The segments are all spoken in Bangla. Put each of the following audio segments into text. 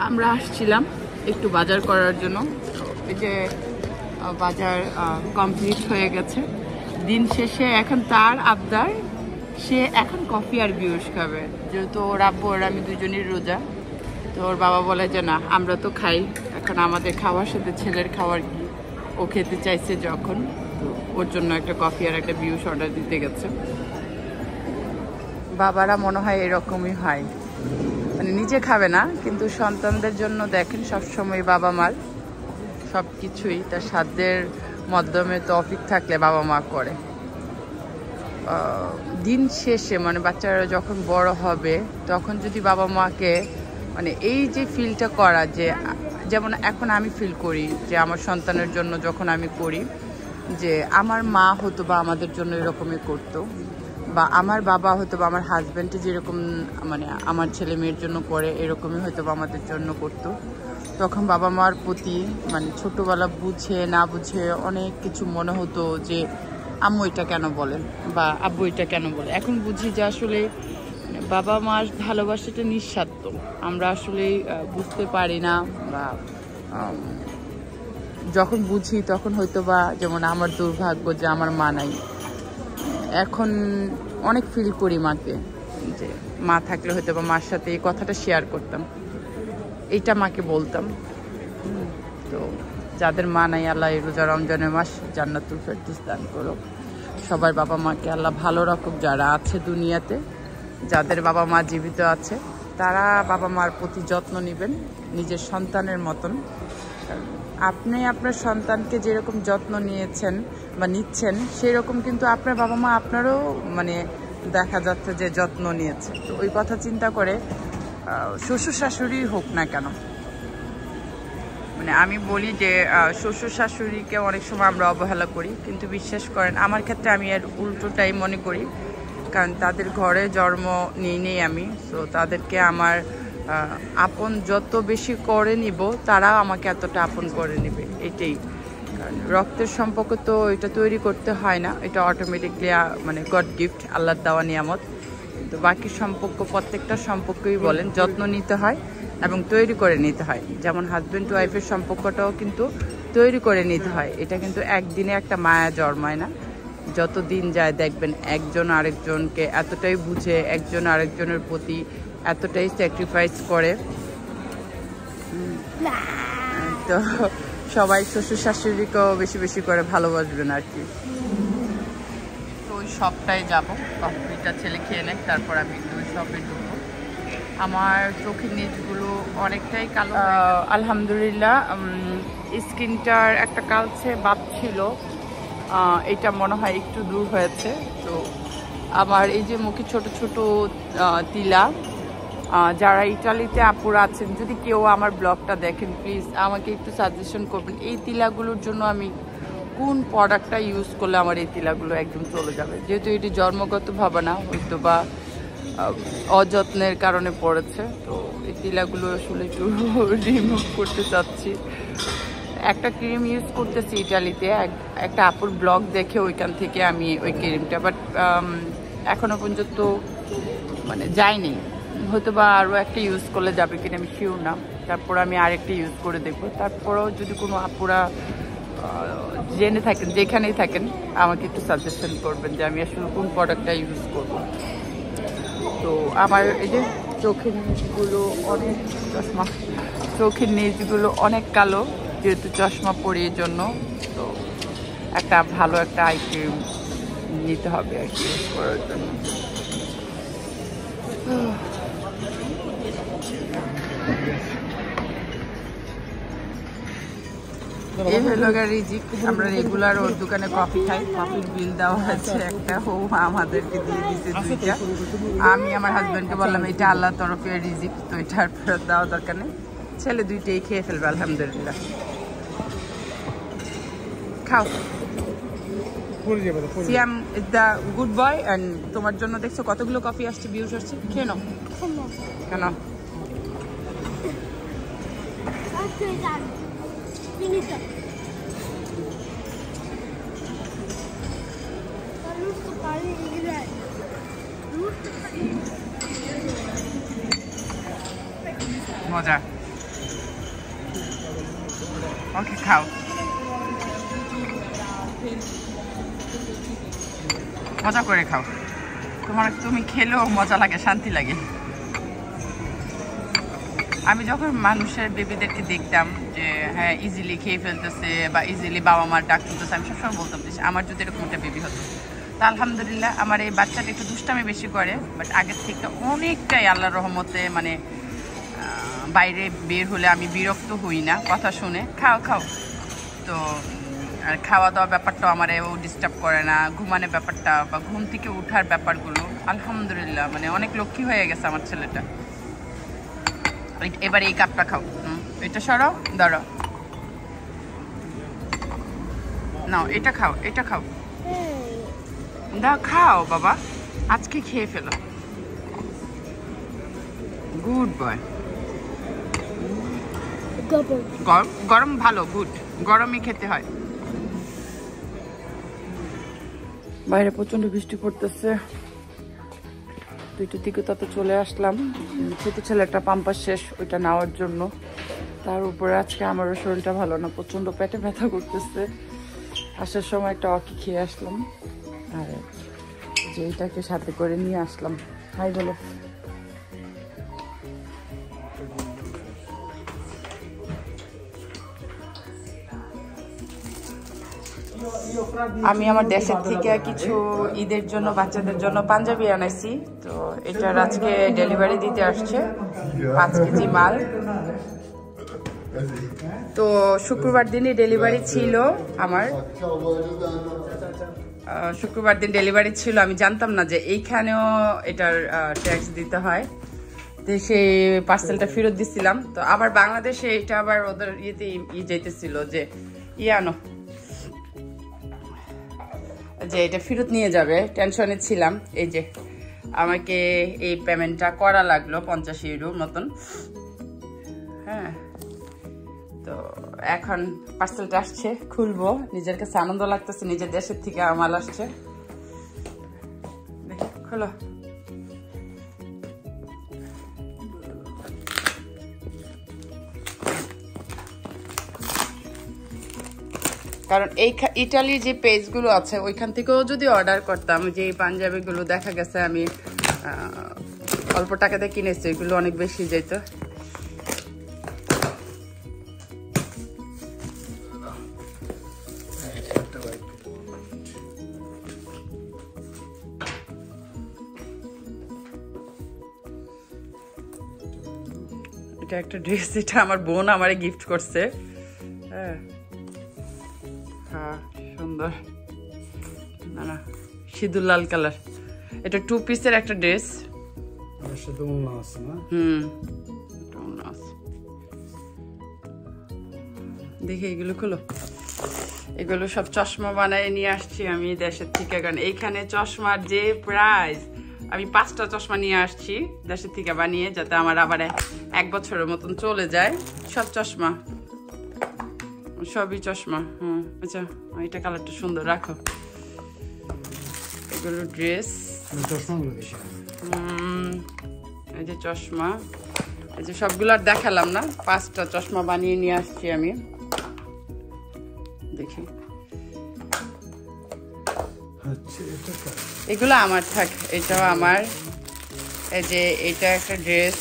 আমরা আসছিলাম একটু বাজার করার জন্য। এই যে বাজার কমপ্লিট হয়ে গেছে। দিন শেষে এখন তার আবদার, সে এখন কফি আর বিউস খাবে, যেহেতু ওর আব্বু আর আমি দুজনই রোজা। তো ওর বাবা বলে যে না, আমরা তো খাই, এখন আমাদের খাওয়ার সাথে ছেলের খাওয়ার কি, ও খেতে চাইছে যখন, তো ওর জন্য একটা কফি আর একটা বিউস অর্ডার দিতে গেছে। বাবারা মনে হয় এরকমই হয়, মানে নিজে খাবে না কিন্তু সন্তানদের জন্য দেখেন সবসময় বাবা মার সব কিছুই তার সাধ্যের মাধ্যমে তৌফিক থাকলে বাবা মা করে। দিন শেষে মানে বাচ্চারা যখন বড় হবে তখন যদি বাবা মাকে মানে এই যে ফিলটা করা, যে যেমন এখন আমি ফিল করি যে আমার সন্তানের জন্য যখন আমি করি, যে আমার মা হতো বা আমাদের জন্য এরকমই করতো, বা আমার বাবা হয়তো বা আমার হাজব্যান্ডে যেরকম মানে আমার ছেলে মেয়ের জন্য করে এরকমই হয়তো বা আমাদের জন্য করতো। তখন বাবা মার প্রতি মানে ছোটোবেলা বুঝে না বুঝে অনেক কিছু মনে হতো যে আম্মু এটা কেন বলেন বা আব্বু এটা কেন বলে। এখন বুঝি যে আসলে বাবা মার ভালোবাসাটা নিঃস্বার্থ, আমরা আসলে বুঝতে পারি না, বা যখন বুঝি তখন হয়তো বা, যেমন আমার দুর্ভাগ্য যে আমার মা নাই। এখন অনেক ফিল করি মাকে, যে মা থাকলে হয়তো বা মার সাথে এই কথাটা শেয়ার করতাম, এইটা মাকে বলতাম। তো যাদের মা নাই, আল্লাহ এই রোজা রমজানের মাস জান্নাতুল ফেরদৌস দান করো। সবার বাবা মাকে আল্লাহ ভালো রাখুক। যারা আছে দুনিয়াতে, যাদের বাবা মা জীবিত আছে, তারা বাবা মার প্রতি যত্ন নেবেন নিজের সন্তানের মতন। আপনি আপনার সন্তানকে যেরকম যত্ন নিয়েছেন বা নিচ্ছেন, সেই রকম কিন্তু আপনার বাবা মা আপনারও মানে দেখা যাচ্ছে যে যত্ন নিয়েছে। তো ওই কথা চিন্তা করে শ্বশুর শাশুড়ি হোক না কেন, মানে আমি বলি যে শ্বশুর শাশুড়িকে অনেক সময় আমরা অবহেলা করি, কিন্তু বিশ্বাস করেন আমার ক্ষেত্রে আমি এর উল্টোটাই মনে করি। কারণ তাদের ঘরে জন্ম নেই আমি, তো তাদেরকে আমার আপন যত বেশি করে নিব, তারাও আমাকে এতটা আপন করে নেবে, এটাই। কারণ রক্তের সম্পর্ক তো এটা তৈরি করতে হয় না, এটা অটোমেটিকলি মানে গড গিফট, আল্লাহর দেওয়া নিয়ামত। তো বাকি সম্পর্ক, প্রত্যেকটা সম্পর্কই বলেন যত্ন নিতে হয় এবং তৈরি করে নিতে হয়। যেমন হাজব্যান্ড ওয়াইফের সম্পর্কটাও কিন্তু তৈরি করে নিতে হয়, এটা কিন্তু একদিনে একটা মায়া জন্মায় না। যত দিন যায় দেখবেন একজন আরেকজনকে এতটাই বুঝে, একজন আরেকজনের প্রতি এতটাই স্যাক্রিফাইস করে। তো সবাই শ্বশুর শাশুড়িকেও বেশি বেশি করে ভালোবাসবেন আর কি। তো ওই শপটায় যাবো, কফিটা ছেলে খেয়ে নেয়, তারপর আমি একটু ওই শপে ঢুকবো। আমার চোখের নিচগুলো অনেকটাই কালো, আলহামদুলিল্লাহ। স্কিনটার একটা কালচে ভাব ছিল, এটা মনে হয় একটু দূর হয়েছে। তো আমার এই যে মুখে ছোট ছোট তিলা, যারা ইটালিতে আপুরা আছেন, যদি কেউ আমার ব্লগটা দেখেন প্লিজ আমাকে একটু সাজেশন করবেন, এই তিলাগুলোর জন্য আমি কোন প্রোডাক্টটা ইউজ করলে আমার এই তিলাগুলো একদম চলে যাবে। যেহেতু এটি জন্মগতভাবে না, হয়তো বা অযত্নের কারণে পড়েছে, তো এই তিলাগুলো আসলে একটু রিমুভ করতে চাচ্ছি। একটা ক্রিম ইউজ করতেছি ইটালিতে, একটা আপুর ব্লগ দেখে ওইখান থেকে আমি ওই ক্রিমটা, বাট এখনো পর্যন্ত মানে যায়নি, হয়তো বা আরও একটা ইউজ করলে যাবে কিনা আমি শিওর না। তারপর আমি আরেকটা ইউজ করে দেখবো। তারপরেও যদি কোনো আপুরা জেনে থাকেন, যেখানেই থাকেন, আমাকে একটু সাজেশন করবেন যে আমি আসলে কোন প্রোডাক্টটা ইউজ করব। তো আমার এই যে চোখের নিচগুলো অনেক চোখের নিচগুলো অনেক কালো, যেহেতু চশমা পরি এর জন্য। তো একটা ভালো একটা আই ক্রিম নিতে হবে আর কি ইউজ করার জন্য। এই হলো রিজিক। আমরা রেগুলার ওর দোকানে কফি খাই, কফির বিল দেওয়া হয়েছে একটা, ও আমাদেরকে দিয়ে দিতে দুইটা। আমি আমার হাজব্যান্ডকে বললাম এটা আল্লাহর তরফে রিজিক, তো এটার ফেরত দেওয়া দরকার নেই, ছেলে দুইটাই খেয়ে ফেলবে আলহামদুলিল্লাহ। খাও, Siam is the good boy. And তোমার জন্য দেখছো কতগুলো কফি আসছে, ভিউজ আসছে, খেয়ে নাও। কেন মজা ওকে খাও, মজা করে খাও। তুমি খেলেও মজা লাগে, শান্তি লাগে। আমি যখন মানুষের বেবিদেরকে দেখতাম যে হ্যাঁ ইজিলি খেয়ে ফেলতেছে বা ইজিলি বাবা মার ডাক তুলতেছে, আমি সবসময় বলতাম যে আমার যদি এরকম একটা বেবি হতো। তো আলহামদুলিল্লাহ আমার এই বাচ্চাটা একটু দুষ্টামি বেশি করে, বাট আগের থেকে অনেকটাই আল্লাহর রহমতে মানে বাইরে বের হলে আমি বিরক্ত হই না কথা শুনে। খাও খাও। তো আর খাওয়া দাওয়া ব্যাপারটাও আমার ও ডিস্টার্ব করে না, ঘুমানোর ব্যাপারটা বা ঘুম থেকে ওঠার ব্যাপারগুলো আলহামদুলিল্লাহ মানে অনেক লক্ষ্মী হয়ে গেছে আমার ছেলেটা। এবার এই কাপটা খাও, এটা সরাও, দাঁড়াও, নাও এটা খাও, এটা খাও, দাও খাও বাবা, আজকে খেয়ে ফেলো। Good boy. গরম ভালো, গুড, গরমই খেতে হয়। বাইরে প্রচন্ড বৃষ্টি পড়তেছে, 2টার দিকে তত চলে আসলাম। ছোট ছেলে একটা পাম্পাস শেষ, ওইটা নেওয়ার জন্য। তার উপরে আজকে আমারও শরীরটা ভালো না, প্রচন্ড পেটে ব্যথা করতেছে। আসার সময় একটা অকি খেয়ে আসলাম, আর যে এইটাকে সাথে করে নিয়ে আসলাম। হাই বলো। আমি আমার দেশের থেকে কিছু ঈদের জন্য বাচ্চাদের জন্য পাঞ্জাবি আনাইছি। তো এটার আজকে ডেলিভারি দিতে আসছে 5 কেজি মাল। তো শুক্রবার দিনই ডেলিভারি ছিল আমার, শুক্রবার দিন ডেলিভারি ছিল। আমি জানতাম না যে এইখানেও এটার ট্যাক্স দিতে হয়। তো সেই পার্সেলটা ফেরত দিছিলাম। তো আবার বাংলাদেশে এটা আবার ওদের ইয়েতে যেতেছিল যে আনো, যে এটা ফেরত নিয়ে যাবে, টেনশনে ছিলাম। এই যে আমাকে এই পেমেন্টটা করা লাগলো 50 ইউরো মতন। হ্যাঁ, তো এখন পার্সেলটা আসছে, খুলবো। নিজের কাছে আনন্দ লাগতেছে, নিজের দেশের থেকে মাল আসছে। দেখি, খোলো। কারণ এই ইটালির যে পেজগুলো আছে ওইখান থেকেও যদি অর্ডার করতাম, যে এই পাঞ্জাবিগুলো দেখা গেছে আমি অল্প টাকাতে কিনেছি, ওইগুলো অনেক বেশি যেত। এটা একটা ড্রেস, এটা আমার বোন আমারে গিফট করছে। হ্যাঁ হ্যাঁ, সুন্দর, না না সিঁদুর লাল কালার। এটা 2 পিসের একটা ড্রেস। দেখি এগুলো খোলো। এগুলো সব চশমা বানায় নিয়ে আসছি আমি দেশের থেকে। কারণ এইখানে চশমার যে প্রাইস, আমি 5টা চশমা নিয়ে আসছি দেশের থেকে বানিয়ে, যাতে আমার আবার 1 বছরের মতন চলে যায়। সব চশমা, সবই চশমা। আচ্ছা, এটা কালারটা সুন্দর, রাখো। এগুলো ড্রেস, এই যে চশমা, এই যে সবগুলো আর দেখালাম না। 5টা চশমা বানিয়ে নিয়ে আসছি আমি। দেখি, এগুলো আমার থাক, এটাও আমার। এই যে এটা একটা ড্রেস,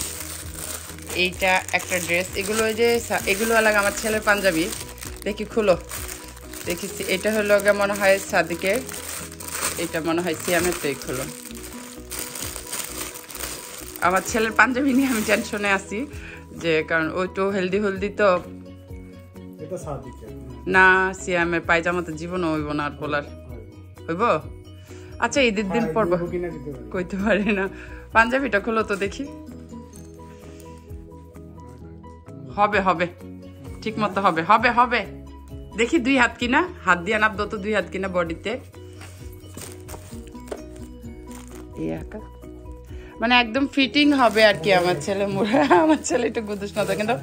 এইটা একটা ড্রেস। এগুলো ওই যে এগুলো আলাদা আমার ছেলের পাঞ্জাবি। দেখি, খুলো। দেখি, এটা হলো মনে হয় সাদিকের, এটা মনে হয় সিয়ামের। তো খুলো। আমার ছেলের পাঞ্জাবি নিয়ে আমি টেনশনে আছি, যে কারণ ওই তো হেলদি তো না, সিয়ামের পায়জামা তো জীবনও হইব না আর বলার হইব। আচ্ছা, ঈদের দিন পরবো, কইতে পারি না। পাঞ্জাবিটা খুলো তো দেখি। হবে হবে, ঠিক মতো হবে, হবে হবে। দেখি 2 হাত কিনা, হাত দিয়ে নাপ দো তো, 2 হাত কিনা বডিতে। মানে একদম ফিটিং হবে আর কি। আমার ছেলে আমার ছেলে একটু গুদুস না, কিন্তু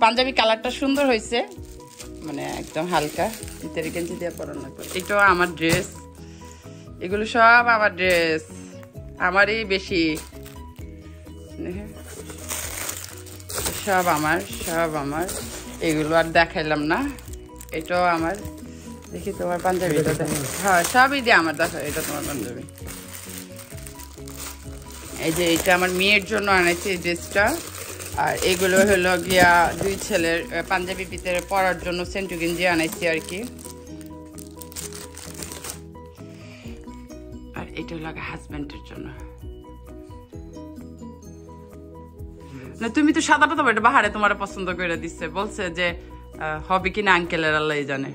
পাঞ্জাবি কালারটা সুন্দর হয়েছে, মানে একদম হালকা ভিতরে গেঞ্জি দিয়ে পরানো লাগবে। এটাও আমার ড্রেস, এগুলো সব আমার ড্রেস, আমারই বেশি, সব আমার, সব আমার। এগুলো আর দেখাইলাম না। এটাও আমার, দেখি তোমার পাঞ্জাবিটা। হ্যাঁ সবই দিয়ে আমার, দেখো এটা তোমার পাঞ্জাবি। এই যে এটা আমার মেয়ের জন্য আনাইছি এই ড্রেসটা। আর এগুলো হলো গিয়া দুই ছেলের পাঞ্জাবি ভিতরে পরার জন্য সেন্টু গেঞ্জি আনাইছি আর কি। আর এটা হলো হাজব্যান্ডের জন্য। না তুমি তো সাদা পাতা বাহারে তোমার পছন্দ করে দিচ্ছে, বলছে যে হবে কিনা আঙ্কেলের আল্লাহ জানে।